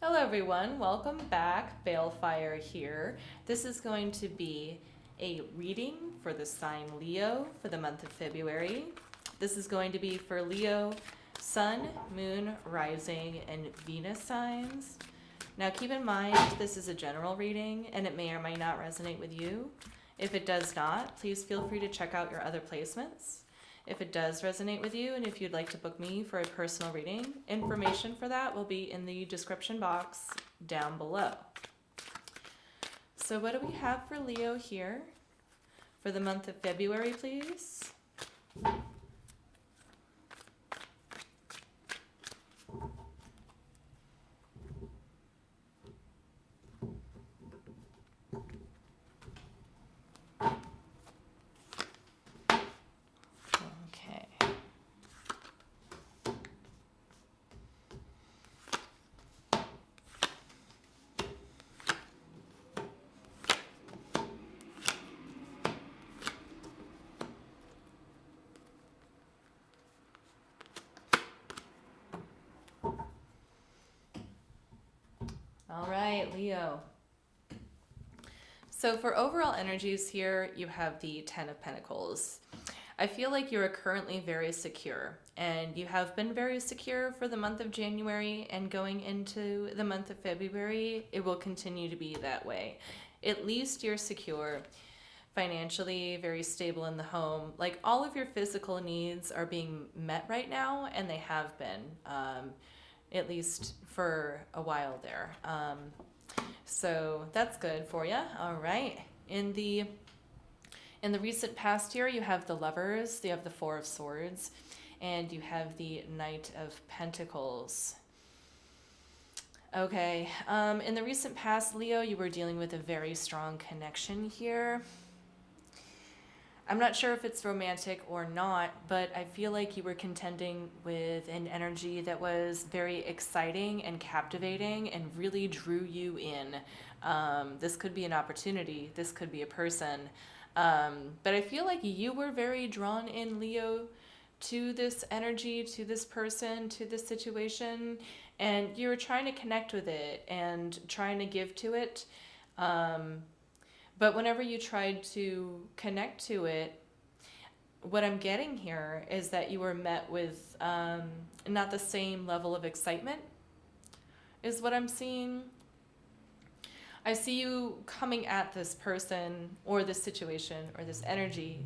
Hello everyone, welcome back. Balefire here. This is going to be a reading for the sign Leo for the month of February. This is going to be for Leo, Sun, Moon, Rising, and Venus signs. Now keep in mind this is a general reading and it may or may not resonate with you. If it does not, please feel free to check out your other placements. If it does resonate with you and if you'd like to book me for a personal reading, information for that will be in the description box down below. So what do we have for Leo here for the month of February, please? Okay. All right, Leo. So for overall energies here, you have the Ten of Pentacles. I feel like you are currently very secure, and you have been very secure for the month of January, and going into the month of February, it will continue to be that way. At least you're secure financially, very stable in the home. Like all of your physical needs are being met right now, and they have been, at least for a while there. So that's good for you. All right. In the recent past year, you have the Lovers, you have the Four of Swords, and you have the Knight of Pentacles. Okay, in the recent past, Leo, you were dealing with a very strong connection here. I'm not sure if it's romantic or not, but I feel like you were contending with an energy that was very exciting and captivating and really drew you in. This could be an opportunity. This could be a person. But I feel like you were very drawn in, Leo, to this energy, to this person, to this situation, and you were trying to connect with it and trying to give to it. But whenever you tried to connect to it, what I'm getting here is that you were met with not the same level of excitement, is what I'm seeing. I see you coming at this person or this situation or this energy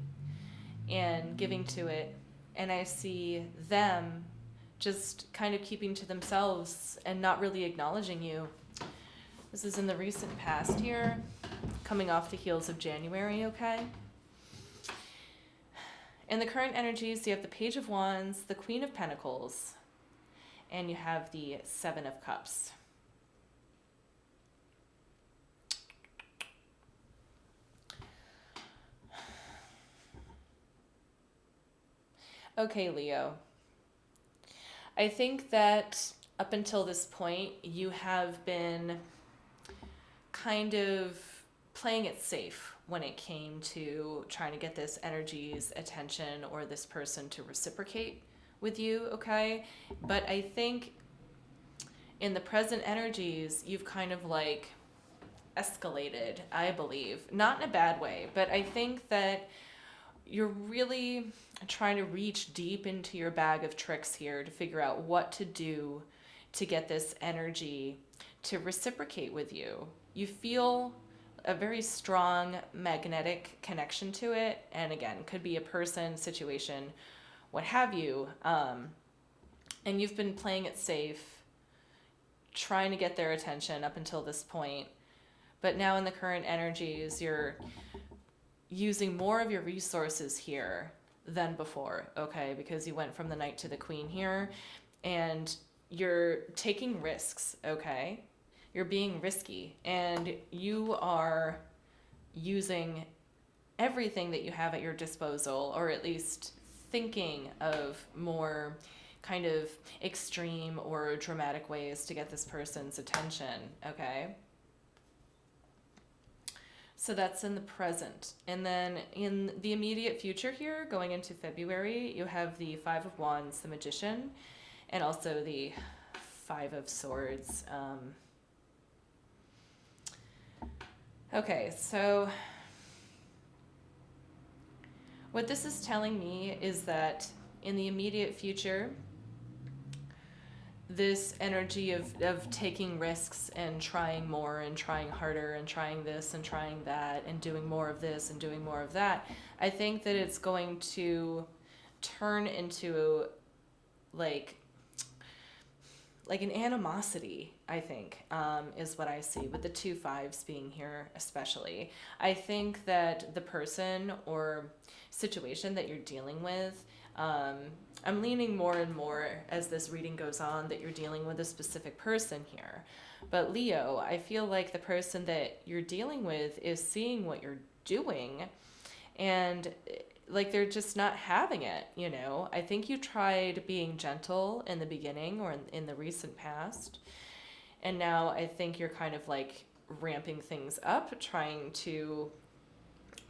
and giving to it, and I see them just kind of keeping to themselves and not really acknowledging you. This is in the recent past here, coming off the heels of January, okay? In the current energies, you have the Page of Wands, the Queen of Pentacles, and you have the Seven of Cups. Okay, Leo. I think that up until this point, you have been kind of playing it safe when it came to trying to get this energy's attention or this person to reciprocate with you, okay? But I think in the present energies, you've kind of like escalated, I believe. Not in a bad way, but I think that you're really trying to reach deep into your bag of tricks here to figure out what to do to get this energy to reciprocate with you. You feel a very strong magnetic connection to it, and again, could be a person, situation, what have you. And you've been playing it safe, trying to get their attention up until this point. But now in the current energies, you're using more of your resources here than before, okay? Because you went from the Knight to the Queen here, and you're taking risks, okay? You're being risky, and you are using everything that you have at your disposal, or at least thinking of more kind of extreme or dramatic ways to get this person's attention, okay? So that's in the present. And then in the immediate future here, going into February, you have the Five of Wands, the Magician, and also the Five of Swords. Okay, so what this is telling me is that in the immediate future, this energy of taking risks and trying more and trying harder and trying this and trying that and doing more of this and doing more of that, I think that it's going to turn into like an animosity, I think, is what I see with the 2 5s being here especially. I think that the person or situation that you're dealing with, I'm leaning more and more as this reading goes on that you're dealing with a specific person here. But Leo, I feel like the person that you're dealing with is seeing what you're doing and like they're just not having it, you know. I think you tried being gentle in the beginning or in the recent past. And now I think you're kind of like ramping things up, trying to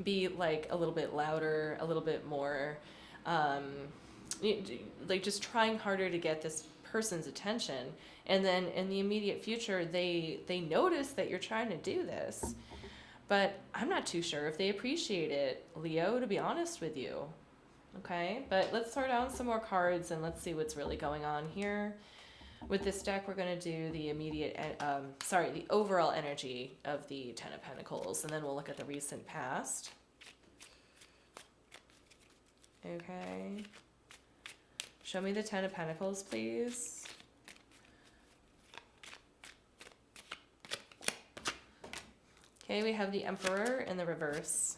be like a little bit louder, a little bit more, like just trying harder to get this person's attention. And then in the immediate future, they notice that you're trying to do this. But I'm not too sure if they appreciate it, Leo, to be honest with you. Okay, but let's sort out some more cards and let's see what's really going on here. With this deck, we're going to do the the overall energy of the Ten of Pentacles, and then we'll look at the recent past. Okay. Show me the Ten of Pentacles, please. Okay, we have the Emperor in the reverse.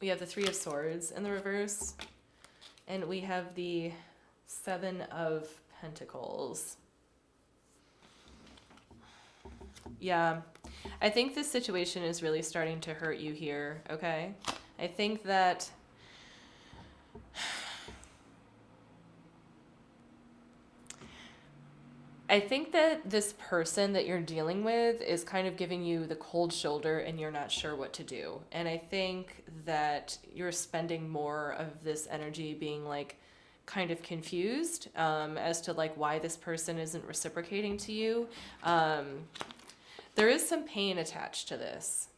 We have the Three of Swords in the reverse. And we have the Seven of Pentacles. Yeah, I think this situation is really starting to hurt you here, okay? I think that this person that you're dealing with is kind of giving you the cold shoulder and you're not sure what to do. And I think that you're spending more of this energy being like kind of confused as to like why this person isn't reciprocating to you. There is some pain attached to this.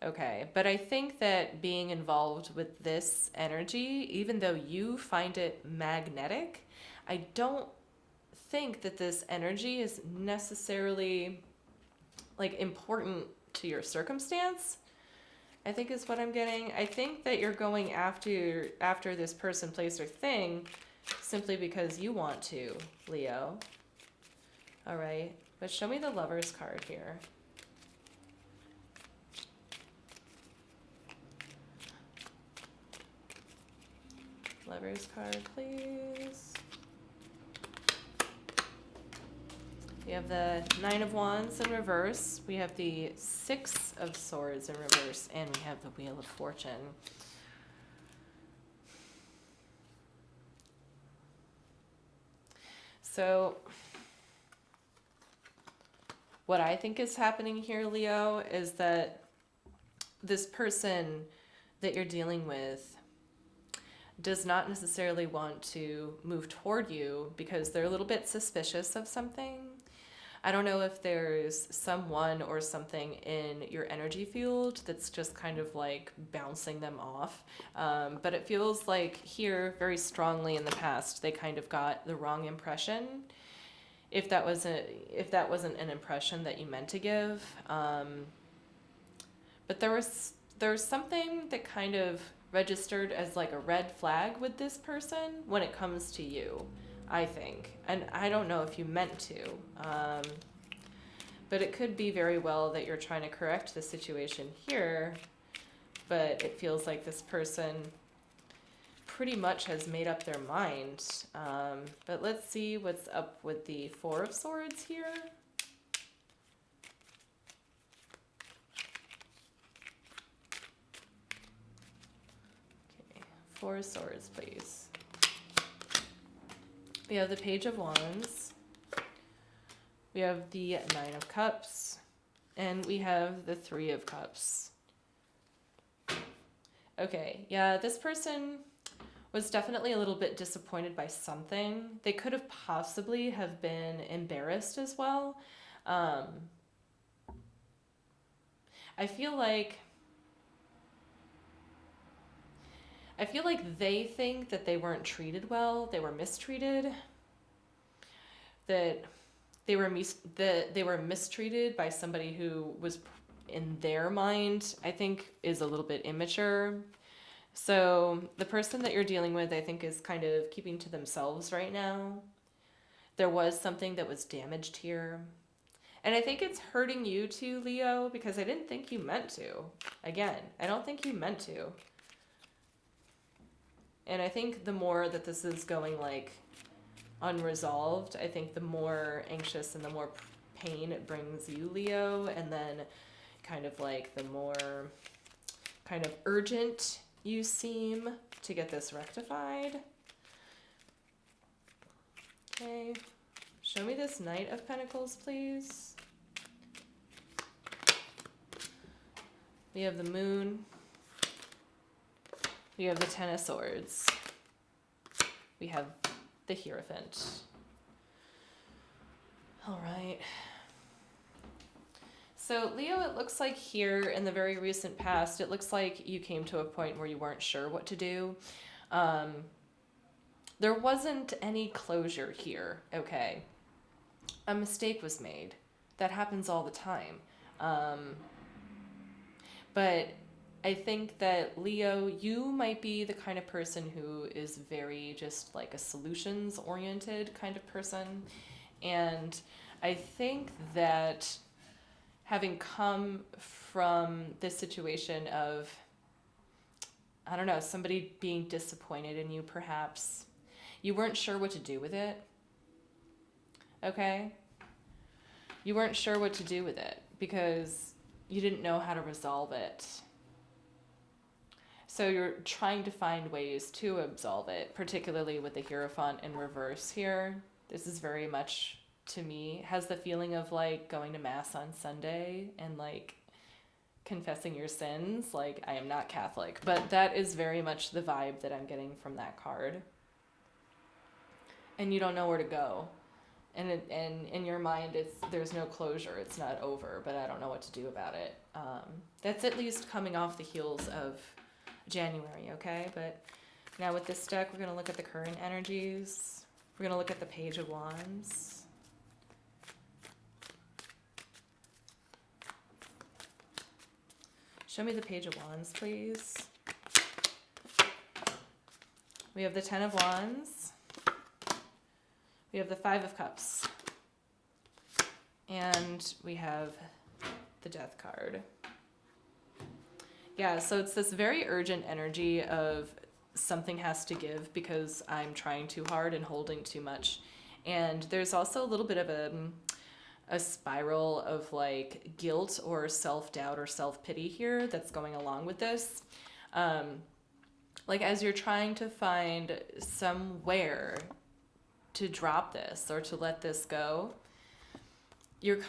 Okay, but I think that being involved with this energy, even though you find it magnetic, I don't think that this energy is necessarily like important to your circumstance, I think is what I'm getting. I think that you're going after this person, place, or thing simply because you want to, Leo. All right, but show me the Lovers card here. Lovers card, please. We have the Nine of Wands in reverse. We have the Six of Swords in reverse. And we have the Wheel of Fortune. So what I think is happening here, Leo, is that this person that you're dealing with does not necessarily want to move toward you because they're a little bit suspicious of something. I don't know if there's someone or something in your energy field that's just kind of like bouncing them off. But it feels like here very strongly in the past, they kind of got the wrong impression. If that wasn't an impression that you meant to give. But there was something that kind of registered as like a red flag with this person when it comes to you, I think. And I don't know if you meant to. But it could be very well that you're trying to correct the situation here, but it feels like this person pretty much has made up their mind. But let's see what's up with the Four of Swords here. Okay, Four of Swords, please. We have the Page of Wands. We have the Nine of Cups. And we have the Three of Cups. Okay, yeah, this person was definitely a little bit disappointed by something. They could have possibly have been embarrassed as well. Um, I feel like they think that they weren't treated well, they were mistreated, that they were mistreated by somebody who was, in their mind, I think is a little bit immature. So the person that you're dealing with, I think, is kind of keeping to themselves right now. There was something that was damaged here. And I think it's hurting you too, Leo, because I didn't think you meant to. Again, I don't think you meant to. And I think the more that this is going like unresolved, I think the more anxious and the more pain it brings you, Leo, and then kind of like the more kind of urgent you seem to get this rectified. Okay, show me this Knight of Pentacles, please. We have the Moon. We have the Ten of Swords. We have the Hierophant. All right. So Leo, it looks like here in the very recent past, it looks like you came to a point where you weren't sure what to do. There wasn't any closure here, okay? A mistake was made. That happens all the time. But I think that, Leo, you might be the kind of person who is very just like a solutions-oriented kind of person. And I think that having come from this situation of, I don't know, somebody being disappointed in you perhaps, you weren't sure what to do with it, okay? You weren't sure what to do with it because you didn't know how to resolve it. So you're trying to find ways to absolve it, particularly with the Hierophant in reverse here. This is very much, to me, has the feeling of like going to Mass on Sunday and like confessing your sins. Like, I am not Catholic, but that is very much the vibe that I'm getting from that card. And you don't know where to go. And in your mind, there's no closure. It's not over, but I don't know what to do about it. That's at least coming off the heels of January, okay? But now with this deck, we're going to look at the current energies. We're going to look at the Page of Wands. Show me the Page of Wands, please. We have the Ten of Wands. We have the Five of Cups. And we have the Death card. Yeah, so it's this very urgent energy of something has to give because I'm trying too hard and holding too much. And there's also a little bit of a spiral of like guilt or self-doubt or self-pity here that's going along with this. Like as you're trying to find somewhere to drop this or to let this go, you're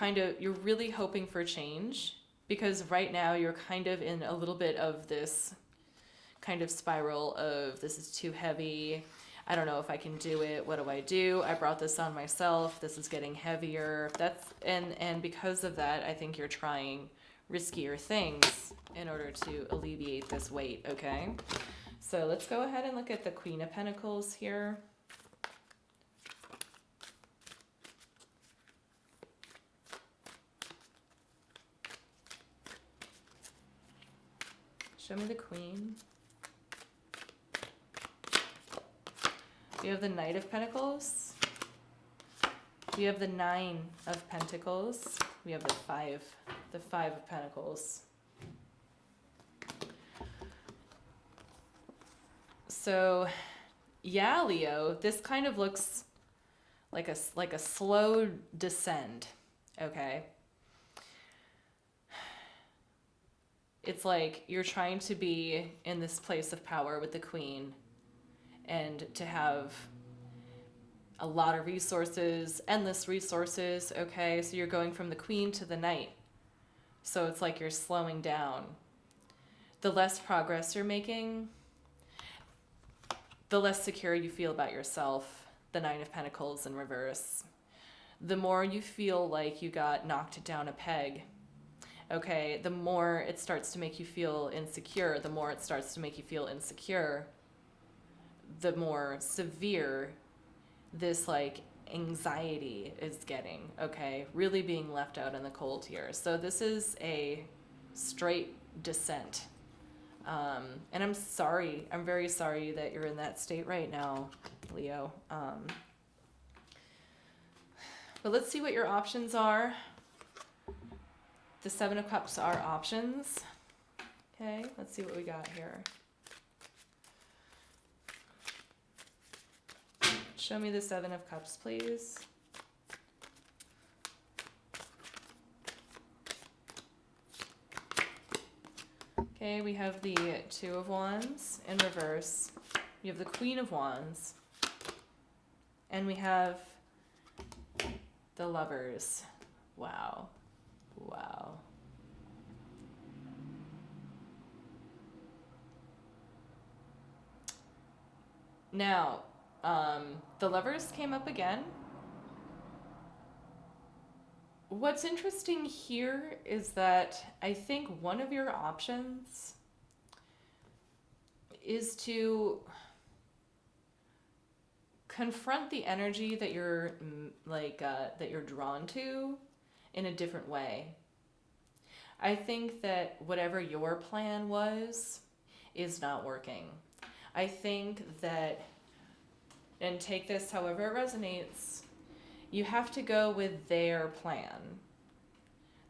really hoping for change, because right now you're kind of in a little bit of this kind of spiral of this is too heavy. I don't know if I can do it. What do I do? I brought this on myself. This is getting heavier. And because of that, I think you're trying riskier things in order to alleviate this weight, okay? So let's go ahead and look at the Queen of Pentacles here. Show me the Queen. We have the Knight of Pentacles. We have the Nine of Pentacles. We have the Five of Pentacles. So, yeah, Leo, this kind of looks like a slow descend, okay? It's like you're trying to be in this place of power with the Queen and to have a lot of resources, endless resources, okay? So you're going from the Queen to the Knight. So it's like you're slowing down. The less progress you're making, the less secure you feel about yourself, the Nine of Pentacles in reverse. The more you feel like you got knocked down a peg, okay, the more it starts to make you feel insecure. The more it starts to make you feel insecure, the more severe this like anxiety is getting, okay? Really being left out in the cold here. So this is a straight descent. And I'm sorry. I'm very sorry that you're in that state right now, Leo. But let's see what your options are. The Seven of Cups are options. Okay, let's see what we got here. Show me the Seven of Cups, please. Okay, we have the Two of Wands in reverse. We have the Queen of Wands. And we have the Lovers. Wow. Wow. Now, the Lovers came up again. What's interesting here is that I think one of your options is to confront the energy that you're that you're drawn to in a different way. I think that whatever your plan was is not working. I think that, and take this however it resonates, you have to go with their plan.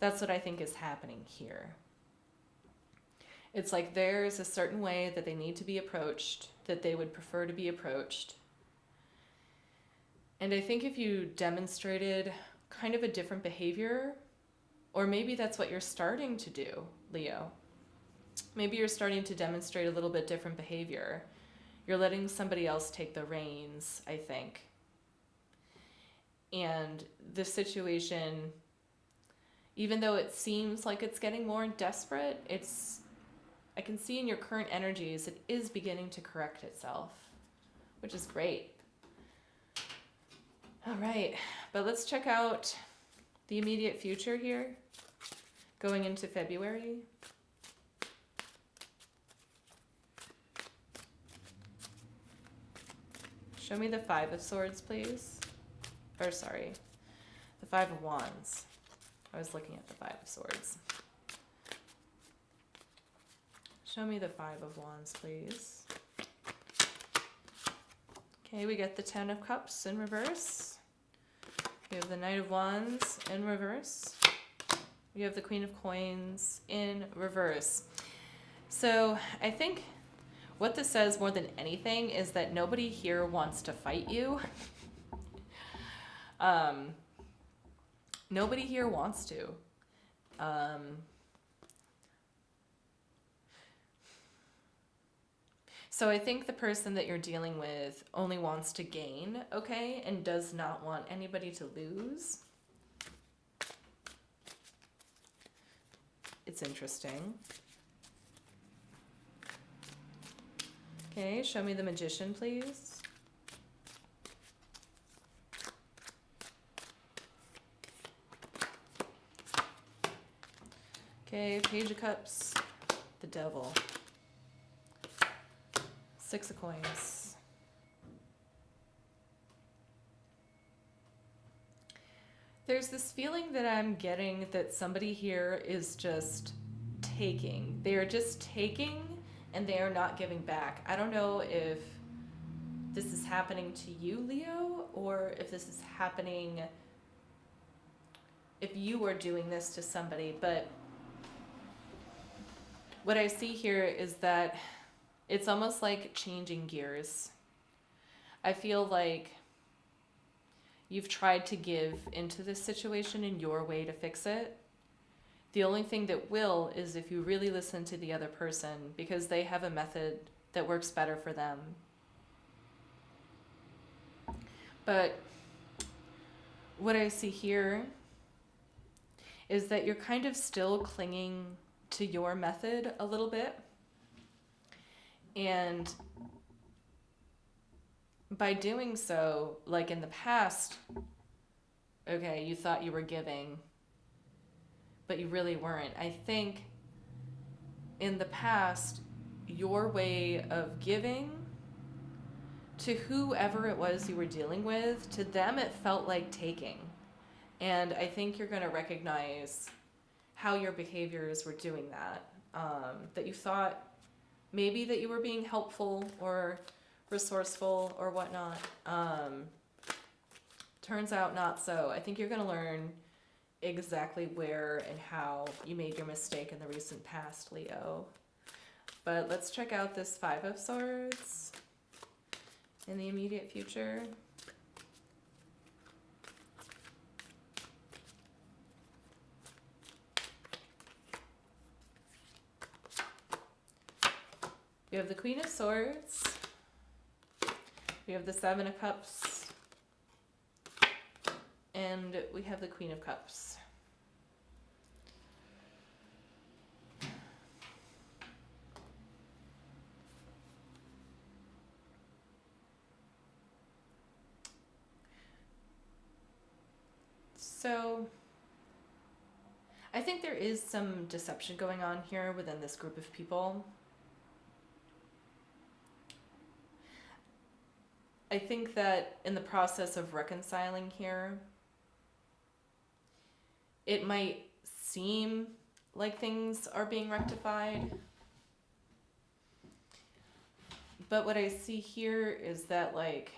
That's what I think is happening here. It's like there's a certain way that they need to be approached, that they would prefer to be approached. And I think if you demonstrated kind of a different behavior, or maybe that's what you're starting to do, Leo. Maybe you're starting to demonstrate a little bit different behavior. You're letting somebody else take the reins, I think. And the situation, even though it seems like it's getting more desperate, I can see in your current energies, it is beginning to correct itself, which is great. All right, but let's check out the immediate future here, going into February. Show me the Five of Swords, please. Or sorry, the Five of Wands. I was looking at the Five of Swords. Show me the Five of Wands, please. Okay, we get the Ten of Cups in reverse. We have the Knight of Wands in reverse. We have the Queen of Coins in reverse. So I think what this says more than anything is that nobody here wants to fight you. Nobody here wants to. So I think the person that you're dealing with only wants to gain, okay, and does not want anybody to lose. It's interesting. Okay, show me the Magician, please. Okay, Page of Cups, the Devil. Six of Coins. There's this feeling that I'm getting that somebody here is just taking. They are just taking and they are not giving back. I don't know if this is happening to you, Leo, or if this is happening if you are doing this to somebody, but what I see here is that it's almost like changing gears. I feel like you've tried to give into this situation in your way to fix it. The only thing that will is if you really listen to the other person, because they have a method that works better for them. But what I see here is that you're kind of still clinging to your method a little bit. And by doing so, like in the past, okay, you thought you were giving, but you really weren't. I think in the past, your way of giving to whoever it was you were dealing with, to them it felt like taking. And I think you're going to recognize how your behaviors were doing that. That you thought maybe that you were being helpful or resourceful or whatnot. Turns out not so. I think you're going to learn exactly where and how you made your mistake in the recent past, Leo. But let's check out this Five of Swords in the immediate future. We have the Queen of Swords. We have the Seven of Cups. And we have the Queen of Cups. So I think there is some deception going on here within this group of people. I think that in the process of reconciling here, it might seem like things are being rectified. But what I see here is that, like,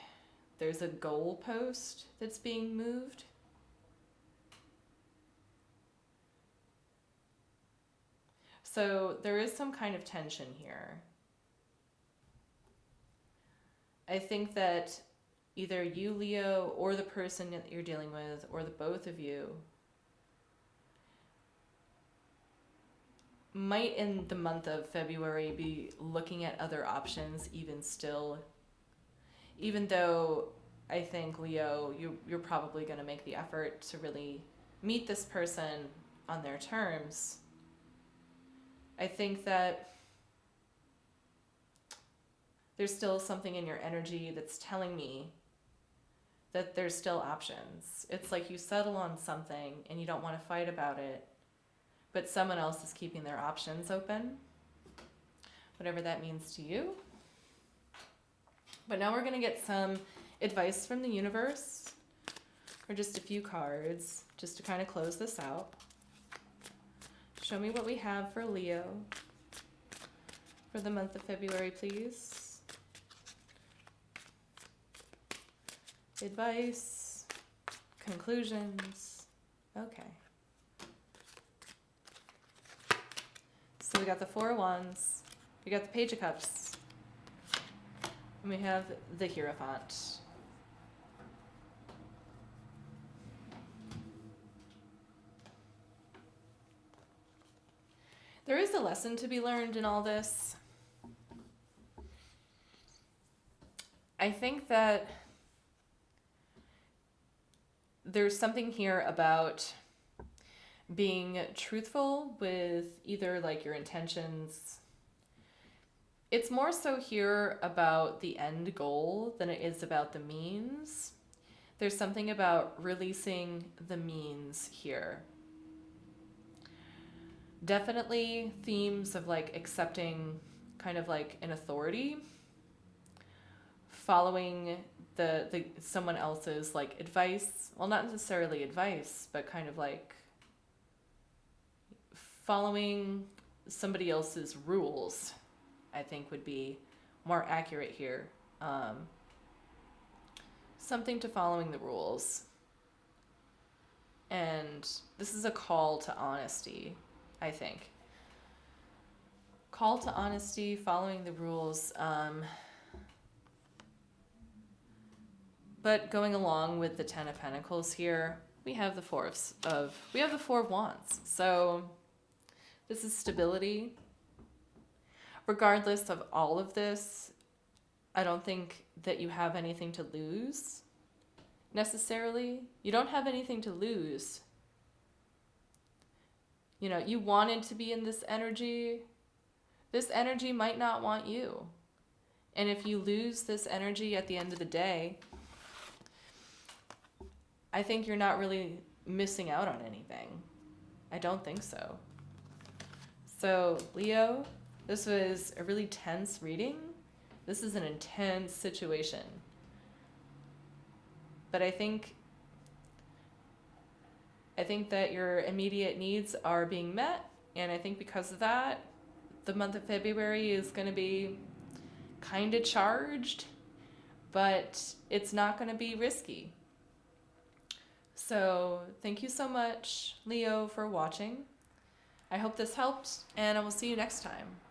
there's a goalpost that's being moved. So there is some kind of tension here. I think that either you, Leo, or the person that you're dealing with, or the both of you, might in the month of February be looking at other options even still. Even though I think, Leo, you're probably going to make the effort to really meet this person on their terms. I think that there's still something in your energy that's telling me that there's still options. It's like you settle on something and you don't want to fight about it, but someone else is keeping their options open, whatever that means to you. But now we're going to get some advice from the universe, or just a few cards, just to kind of close this out. Show me what we have for Leo for the month of February, please. Advice, conclusions. Okay. So we got the Four of Wands, we got the Page of Cups, and we have the Hierophant. There is a lesson to be learned in all this. I think that there's something here about being truthful with either like your intentions. It's more so here about the end goal than it is about the means. There's something about releasing the means here. Definitely themes of like accepting kind of like an authority, following the someone else's like advice. Well, not necessarily advice, but kind of like following somebody else's rules, I think would be more accurate here. Something to following the rules. And this is a call to honesty, I think. Call to honesty, following the rules. But going along with the Ten of Pentacles here, we have the Four of Wands. So this is stability. Regardless of all of this, I don't think that you have anything to lose necessarily. You don't have anything to lose. You know, you wanted to be in this energy. This energy might not want you. And if you lose this energy at the end of the day, I think you're not really missing out on anything. I don't think so. So, Leo, this was a really tense reading. This is an intense situation. But I think that your immediate needs are being met, and I think because of that, the month of February is going to be kind of charged, but it's not going to be risky. So thank you so much, Leo, for watching. I hope this helped, and I will see you next time.